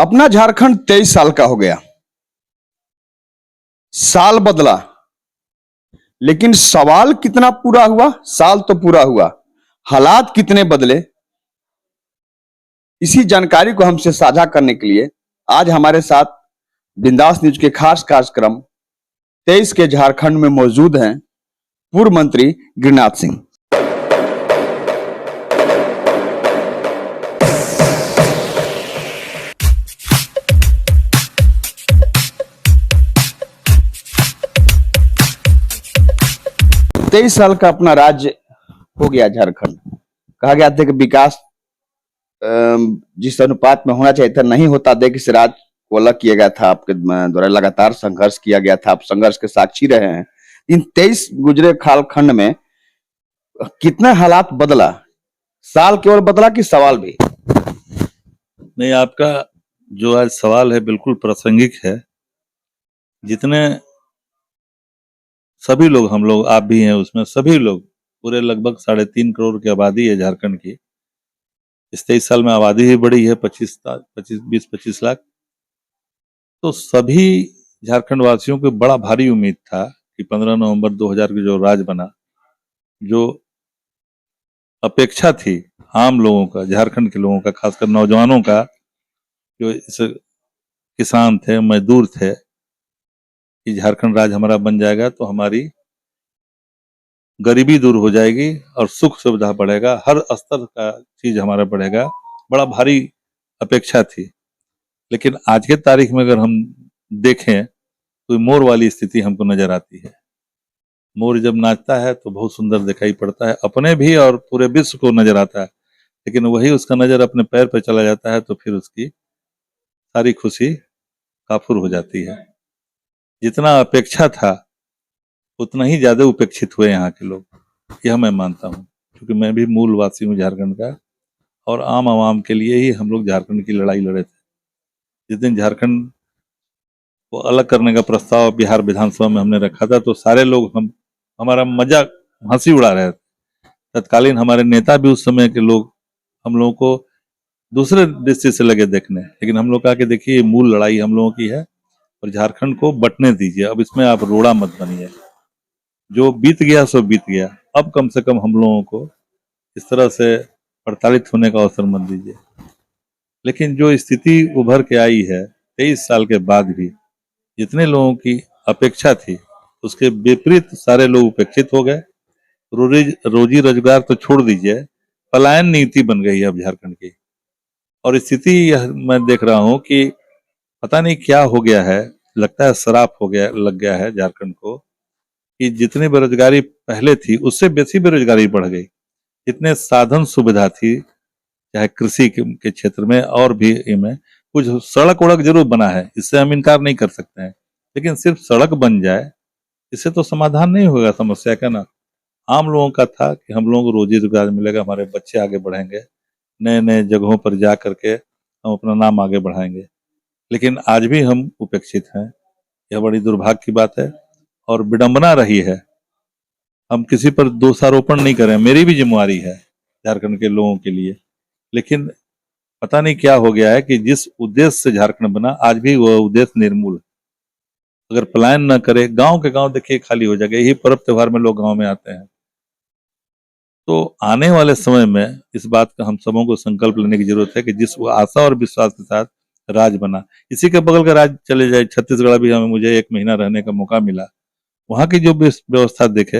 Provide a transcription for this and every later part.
अपना झारखंड 23 साल का हो गया। साल बदला, लेकिन सवाल कितना पूरा हुआ? साल तो पूरा हुआ, हालात कितने बदले? इसी जानकारी को हमसे साझा करने के लिए आज हमारे साथ बिंदास न्यूज के खास कार्यक्रम 23 के झारखंड में मौजूद हैं पूर्व मंत्री गिरिनाथ सिंह। तेईस साल का अपना राज्य हो गया झारखंड। कहा गया था कि विकास जिस अनुपात में होना चाहिए था नहीं होता, देख इस राज्य को अलग किया गया था। आपके द्वारा लगातार संघर्ष किया गया था, आप संघर्ष के साक्षी रहे हैं। इन 23 गुजरे कालखंड में कितने हालात बदला? साल केवल बदला कि सवाल भी? नहीं, आपका जो आज सवाल है बिल्कुल प्रासंगिक है। जितने सभी लोग, हम लोग, आप भी हैं उसमें, सभी लोग, पूरे लगभग 3.5 करोड़ की आबादी है झारखंड की। इस 23 साल में आबादी ही बढ़ी है 20-25 लाख। तो सभी झारखंड वासियों को बड़ा भारी उम्मीद था कि 15 नवंबर 2000 की जो राज बना, जो अपेक्षा थी आम लोगों का, झारखंड के लोगों का, खासकर नौजवानों का, जो इस किसान थे, मजदूर थे, कि झारखंड राज्य हमारा बन जाएगा तो हमारी गरीबी दूर हो जाएगी और सुख सुविधा बढ़ेगा, हर स्तर का चीज हमारा बढ़ेगा। बड़ा भारी अपेक्षा थी। लेकिन आज के तारीख में अगर हम देखें तो मोर वाली स्थिति हमको नजर आती है। मोर जब नाचता है तो बहुत सुंदर दिखाई पड़ता है, अपने भी और पूरे विश्व को नजर आता है। लेकिन वही उसका नजर अपने पैर पर चला जाता है तो फिर उसकी सारी खुशी काफुर हो जाती है। जितना अपेक्षा था उतना ही ज्यादा उपेक्षित हुए यहाँ के लोग, यह मैं मानता हूँ, क्योंकि मैं भी मूल वासी हूँ झारखंड का, और आम आवाम के लिए ही हम लोग झारखंड की लड़ाई लड़े थे। जिस दिन झारखंड को अलग करने का प्रस्ताव बिहार विधानसभा में हमने रखा था तो सारे लोग हमारा मजाक, हंसी उड़ा रहे थे। तत्कालीन हमारे नेता भी उस समय के लोग हम लोगों को दूसरे दृष्टि से लगे देखने, लेकिन हम लोग कहा कि देखिए ये मूल लड़ाई हम लोगों की है और झारखंड को बंटने दीजिए, अब इसमें आप रोड़ा मत बनिए। जो बीत गया सो बीत गया, अब कम से कम हम लोगों को इस तरह से प्रताड़ित होने का अवसर मत दीजिए। लेकिन जो स्थिति उभर के आई है 23 साल के बाद भी, जितने लोगों की अपेक्षा थी उसके विपरीत सारे लोग उपेक्षित हो गए। रोजी रोजगार तो छोड़ दीजिए, पलायन नीति बन गई है अब झारखंड की। और स्थिति यह मैं देख रहा हूं कि पता नहीं क्या हो गया है, लगता है शराब लग गया है झारखंड को, कि जितनी बेरोजगारी पहले थी उससे बेसी बेरोजगारी बढ़ गई। जितने साधन सुविधा थी, चाहे कृषि के क्षेत्र में और भी में, कुछ सड़क वड़क जरूर बना है, इससे हम इनकार नहीं कर सकते हैं, लेकिन सिर्फ सड़क बन जाए इससे तो समाधान नहीं होगा समस्या का ना। आम लोगों का था कि हम लोगों को रोजी रोजगार मिलेगा, हमारे बच्चे आगे बढ़ेंगे, नए नए जगहों पर जा करके हम अपना नाम आगे बढ़ाएंगे। लेकिन आज भी हम उपेक्षित हैं, यह बड़ी दुर्भाग्य की बात है और विडंबना रही है। हम किसी पर दोषारोपण नहीं करें, मेरी भी जिम्मेवारी है झारखंड के लोगों के लिए, लेकिन पता नहीं क्या हो गया है कि जिस उद्देश्य से झारखंड बना आज भी वह उद्देश्य निर्मूल है। अगर पलायन न करे, गांव के गांव देखिए खाली हो जाएगा, यही पर्व त्योहार में लोग गांव में आते हैं। तो आने वाले समय में इस बात का हम सबों को संकल्प लेने की जरूरत है कि जिस आशा और विश्वास के साथ राज बना, इसी के बगल का राज्य चले जाए छत्तीसगढ़, भी हमें मुझे 1 महीना रहने का मौका मिला, वहां की जो व्यवस्था देखे,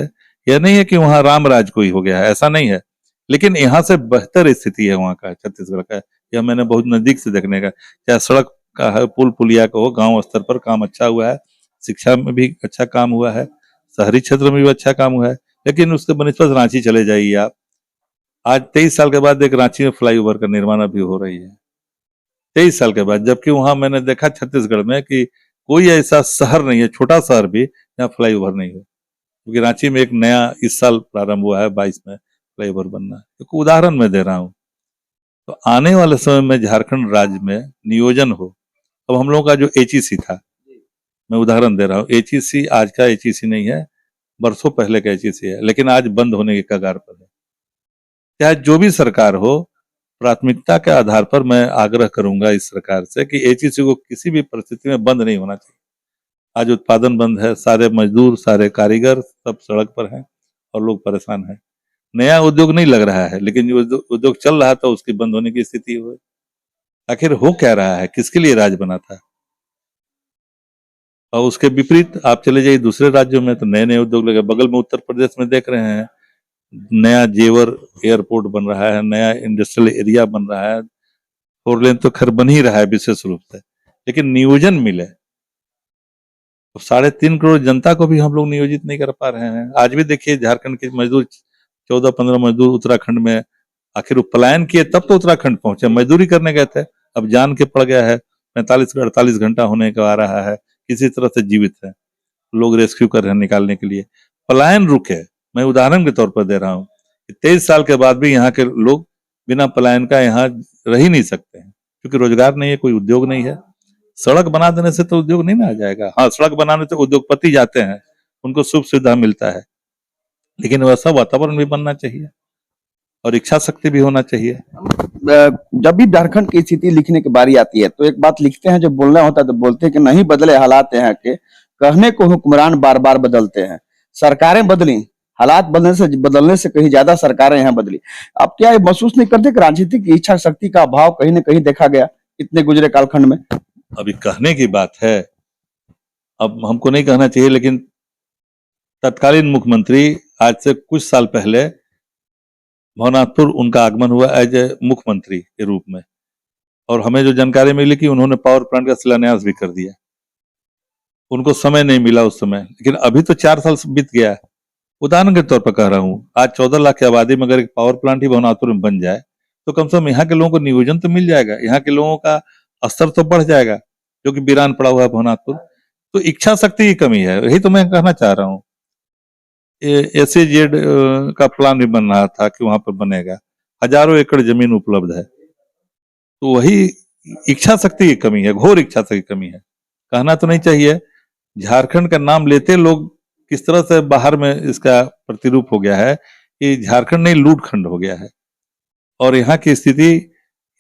यह नहीं है कि वहां राम राज कोई हो गया है, ऐसा नहीं है, लेकिन यहाँ से बेहतर स्थिति है वहां का, छत्तीसगढ़ का। यह मैंने बहुत नजदीक से देखने का, चाहे सड़क का है, पुल पुलिया का हो, गांव स्तर पर काम अच्छा हुआ है, शिक्षा में भी अच्छा काम हुआ है, शहरी क्षेत्र में भी अच्छा काम हुआ है। लेकिन उसके बनिस्पत रांची चले जाइए आप, आज 23 साल के बाद एक रांची में फ्लाईओवर का निर्माण अभी हो रही है, 23 साल के बाद। जबकि वहां मैंने देखा छत्तीसगढ़ में कि कोई ऐसा शहर नहीं है, छोटा शहर भी, जहाँ फ्लाईओवर नहीं हो, क्योंकि रांची में एक नया इस साल प्रारंभ हुआ है 22 में फ्लाईओवर बनना है। एक उदाहरण मैं दे रहा हूँ। तो आने वाले समय में झारखंड राज्य में नियोजन हो। अब हम लोगों का जो HEC था, मैं उदाहरण दे रहा हूँ, HEC आज का HEC नहीं है, बरसों पहले का HEC है, लेकिन आज बंद होने के कगार पर है। चाहे जो भी सरकार हो, प्राथमिकता के आधार पर मैं आग्रह करूंगा इस सरकार से कि एचईसी को किसी भी परिस्थिति में बंद नहीं होना चाहिए। आज उत्पादन बंद है, सारे मजदूर, सारे कारीगर सब सड़क पर हैं और लोग परेशान हैं। नया उद्योग नहीं लग रहा है, लेकिन जो उद्योग चल रहा था उसकी बंद होने की स्थिति हुई। आखिर हो क्या रहा है, किसके लिए राज बना था? और उसके विपरीत आप चले जाइए दूसरे राज्यों में तो नए नए उद्योग लगे। बगल में उत्तर प्रदेश में देख रहे हैं, नया जेवर एयरपोर्ट बन रहा है, नया इंडस्ट्रियल एरिया बन रहा है। 4 लेन तो खैर बन ही रहा है विशेष रूप से, लेकिन नियोजन मिले तो 3.5 करोड़ जनता को भी हम लोग नियोजित नहीं कर पा रहे हैं। आज भी देखिए झारखंड के मजदूर 14-15 मजदूर उत्तराखंड में, आखिर वो पलायन किए तब तो उत्तराखंड पहुंचे, मजदूरी करने गए थे, अब जान के पड़ गया है, 45-48 घंटा होने को आ रहा है, किसी तरह से जीवित है, लोग रेस्क्यू कर रहे हैं निकालने के लिए। पलायन रुके, मैं उदाहरण के तौर पर दे रहा हूँ, 23 साल के बाद भी यहाँ के लोग बिना पलायन का यहाँ रह ही नहीं सकते हैं, क्योंकि रोजगार नहीं है, कोई उद्योग नहीं है। सड़क बना देने से तो उद्योग नहीं ना आ जाएगा। हाँ, सड़क बनाने से उद्योगपति जाते हैं, उनको सुख सुविधा मिलता है, लेकिन वैसा वातावरण भी बनना चाहिए और इच्छा शक्ति भी होना चाहिए। जब भी झारखंड की स्थिति लिखने की बारी आती है तो एक बात लिखते हैं, जब बोलना होता है तो बोलते हैं कि नहीं बदले हालात यहाँ के, कहने को हुक्मरान बार बार बदलते हैं। सरकारें बदली, हालात बदलने से कहीं ज्यादा सरकारें यहाँ बदली। आप क्या ये महसूस नहीं करते कि राजनीतिक इच्छा शक्ति का अभाव कहीं न कहीं देखा गया इतने गुजरे कालखंड में? अभी कहने की बात है, अब हमको नहीं कहना चाहिए, लेकिन तत्कालीन मुख्यमंत्री आज से कुछ साल पहले भवनाथपुर उनका आगमन हुआ एज ए मुख्यमंत्री के रूप में, और हमें जो जानकारी मिली कि उन्होंने पावर प्लांट का शिलान्यास भी कर दिया। उनको समय नहीं मिला उस समय, लेकिन अभी तो 4 साल बीत गया। उदाहरण के तौर पर कह रहा हूँ, आज 14 लाख की आबादी में अगर एक पावर प्लांट ही भवनाथपुर में बन जाए तो कम से कम यहाँ के लोगों को नियोजन तो मिल जाएगा, यहाँ के लोगों का स्तर तो बढ़ जाएगा, जो कि वीरान पड़ा हुआ है भवनाथपुर। तो इच्छा शक्ति की कमी है, यही तो मैं कहना चाह रहा हूँ। SEZ का प्लान भी बन रहा था कि वहां पर बनेगा, हजारों एकड़ जमीन उपलब्ध है, तो वही इच्छा शक्ति की कमी है, घोर इच्छा शक्ति की कमी है। कहना तो नहीं चाहिए, झारखंड का नाम लेते लोग किस तरह से बाहर में इसका प्रतिरूप हो गया है कि झारखंड नहीं लूटखंड हो गया है। और यहाँ की स्थिति,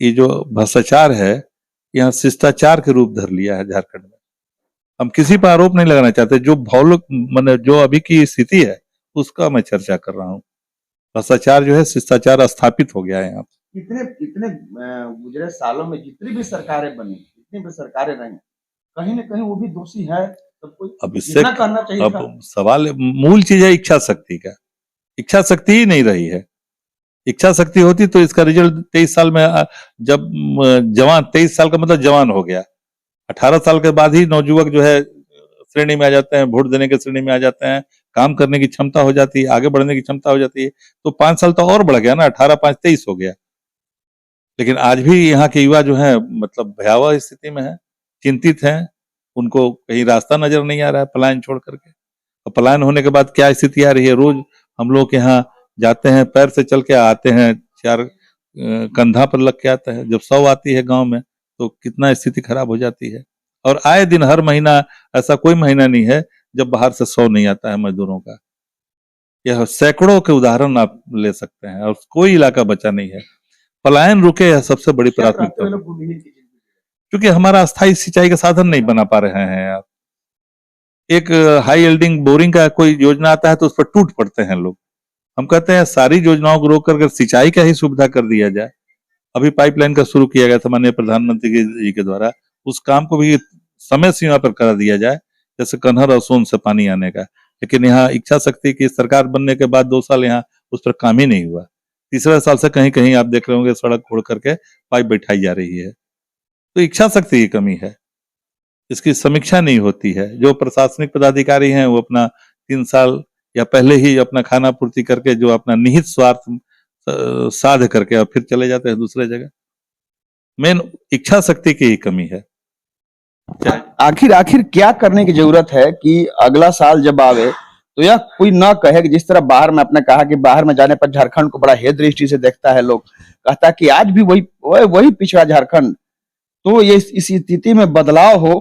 ये जो भ्रष्टाचार है, यहाँ शिष्टाचार के रूप धर लिया है झारखंड में। हम किसी पर आरोप नहीं लगाना चाहते, जो भौगोलिक माने जो अभी की स्थिति है उसका मैं चर्चा कर रहा हूँ। भ्रष्टाचार जो है, शिष्टाचार स्थापित हो गया है यहाँ। कितने कितने गुजरे सालों में जितनी भी सरकारें बनी, जितनी भी सरकारें रही, कहीं न कहीं वो भी दोषी है। तो कोई अब इससे करना चाहिए था। अब सवाल मूल चीज है इच्छा शक्ति का। इच्छा शक्ति ही नहीं रही है। इच्छा शक्ति होती तो इसका रिजल्ट 23 साल में, जब जवान 23 साल का मतलब जवान हो गया, 18 साल के बाद ही नवयुवक जो है श्रेणी में आ जाते हैं, वोट देने के श्रेणी में आ जाते हैं, काम करने की क्षमता हो जाती है, आगे बढ़ने की क्षमता हो जाती है। तो 5 साल तो और बढ़ गया ना, 18-5-23 हो गया। लेकिन आज भी यहाँ के युवा जो है मतलब भयावह स्थिति में है, चिंतित हैं, उनको कहीं रास्ता नजर नहीं आ रहा है पलायन छोड़ करके। और पलायन होने के बाद क्या स्थिति आ रही है, रोज हम लोग यहाँ जाते हैं, पैर से चल के आते हैं, 4 कंधा पर लग के आते हैं। जब 100 आती है गांव में तो कितना स्थिति खराब हो जाती है। और आए दिन हर महीना, ऐसा कोई महीना नहीं है जब बाहर से 100 नहीं आता है मजदूरों का। यह सैकड़ों के उदाहरण आप ले सकते हैं, और कोई इलाका बचा नहीं है। पलायन रुके है सबसे बड़ी प्राथमिकता, क्योंकि हमारा अस्थायी सिंचाई का साधन नहीं बना पा रहे हैं आप। एक हाई एल्डिंग बोरिंग का कोई योजना आता है तो उस पर टूट पड़ते हैं लोग। हम कहते हैं सारी योजनाओं को रोक करके सिंचाई का ही सुविधा कर दिया जाए। अभी पाइपलाइन का शुरू किया गया था माननीय प्रधानमंत्री जी के द्वारा, उस काम को भी समय सीमा पर करा दिया जाए, जैसे कन्हर और सोन से पानी आने का। लेकिन यहाँ इच्छा शक्ति की सरकार बनने के बाद 2 साल यहाँ उस पर काम ही नहीं हुआ। तीसरे साल से कहीं कहीं आप देख रहे होंगे सड़क खोद करके पाइप बैठाई जा रही है। तो इच्छा शक्ति की कमी है, इसकी समीक्षा नहीं होती है। जो प्रशासनिक पदाधिकारी हैं वो अपना 3 साल या पहले ही अपना खाना पूर्ति करके, जो अपना निहित स्वार्थ साध करके और फिर चले जाते हैं दूसरे जगह। मेन इच्छा शक्ति की ही कमी है। आखिर क्या करने की जरूरत है कि अगला साल जब आवे तो यह कोई ना कहे कि जिस तरह बाहर में आपने कहा कि बाहर में जाने पर झारखंड को बड़ा हेय दृष्टि से देखता है लोग, कहता है कि आज भी वही पिछड़ा झारखंड। तो ये इस स्थिति में बदलाव हो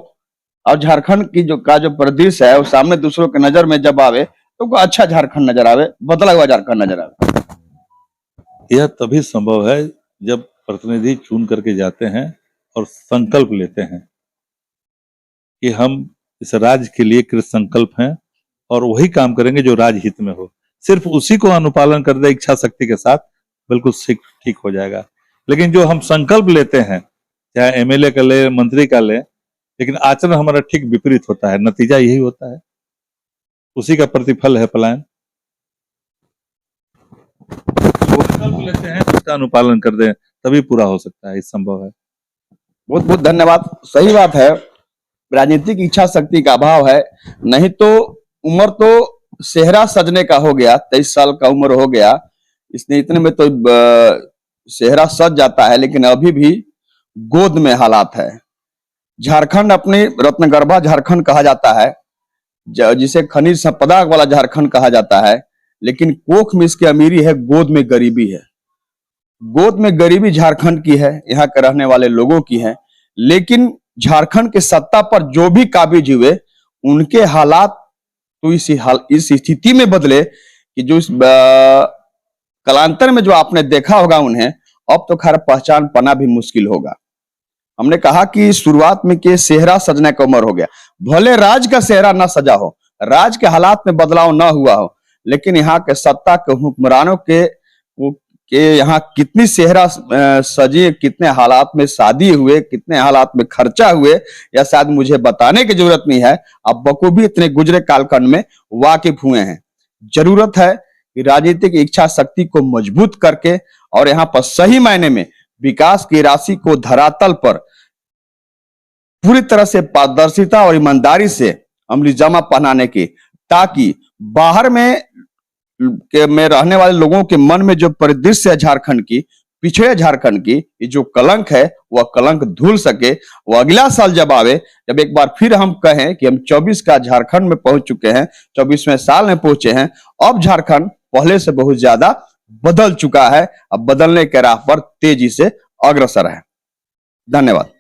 और झारखंड की जो परिदृश्य है वो सामने दूसरों के नजर में जब आवे तो अच्छा झारखंड नजर आवे, बदला हुआ झारखंड नजर आवे। यह तभी संभव है जब प्रतिनिधि चुन करके जाते हैं और संकल्प लेते हैं कि हम इस राज्य के लिए कृत संकल्प हैं और वही काम करेंगे जो राज्य हित में हो। सिर्फ उसी को अनुपालन कर दे इच्छा शक्ति के साथ, बिल्कुल ठीक हो जाएगा। लेकिन जो हम संकल्प लेते हैं, चाहे एमएलए का ले, मंत्री का ले, लेकिन आचरण हमारा ठीक विपरीत होता है, नतीजा यही होता है, उसी का प्रतिफल है पलायन। संकल्प लेते हैं, उसका अनुपालन कर दें, तभी पूरा हो सकता है, ये संभव है। बहुत बहुत धन्यवाद। सही बात है, राजनीतिक इच्छा शक्ति का अभाव है, नहीं तो उम्र तो सेहरा सजने का हो गया, 23 साल का उम्र हो गया, इसने इतने में तो सेहरा सज जाता है, लेकिन अभी भी गोद में हालात है। झारखंड अपनी रत्नगर्भा झारखंड कहा जाता है, जिसे खनिज संपदा वाला झारखंड कहा जाता है, लेकिन कोख में इसकी अमीरी है, गोद में गरीबी है। गोद में गरीबी झारखंड की है, यहाँ के रहने वाले लोगों की है, लेकिन झारखंड के सत्ता पर जो भी काबिज हुए, उनके हालात तो इस स्थिति में बदले कि जो इस कालांतर में जो आपने देखा होगा उन्हें, अब तो खैर पहचान पाना भी मुश्किल होगा। हमने कहा कि शुरुआत में के सेहरा सजने का उम्र हो गया, भले राज का सेहरा ना सजा हो, राज के हालात में बदलाव ना हुआ हो, लेकिन यहाँ के सत्ता के हुक्मरानों के यहाँ कितनी सेहरा सजी, कितने हालात में शादी हुए, कितने हालात में खर्चा हुए, या शायद मुझे बताने की जरूरत नहीं है, आप बखूबी इतने गुजरे कालखंड में वाकिफ हुए हैं। जरूरत है कि राजनीतिक इच्छा शक्ति को मजबूत करके और यहाँ पर सही मायने में विकास की राशि को धरातल पर पूरी तरह से पारदर्शिता और ईमानदारी से अमली जामा पहनाने की, ताकि बाहर में रहने वाले लोगों के मन में जो परिदृश्य है झारखंड की, पिछड़े झारखंड की, ये जो कलंक है वह कलंक धुल सके। वो अगला साल जब आवे, जब एक बार फिर हम कहें कि हम 24 का झारखंड में पहुंच चुके हैं, 24वें साल में पहुंचे हैं, अब झारखंड पहले से बहुत ज्यादा बदल चुका है, अब बदलने के राह पर तेजी से अग्रसर है। धन्यवाद।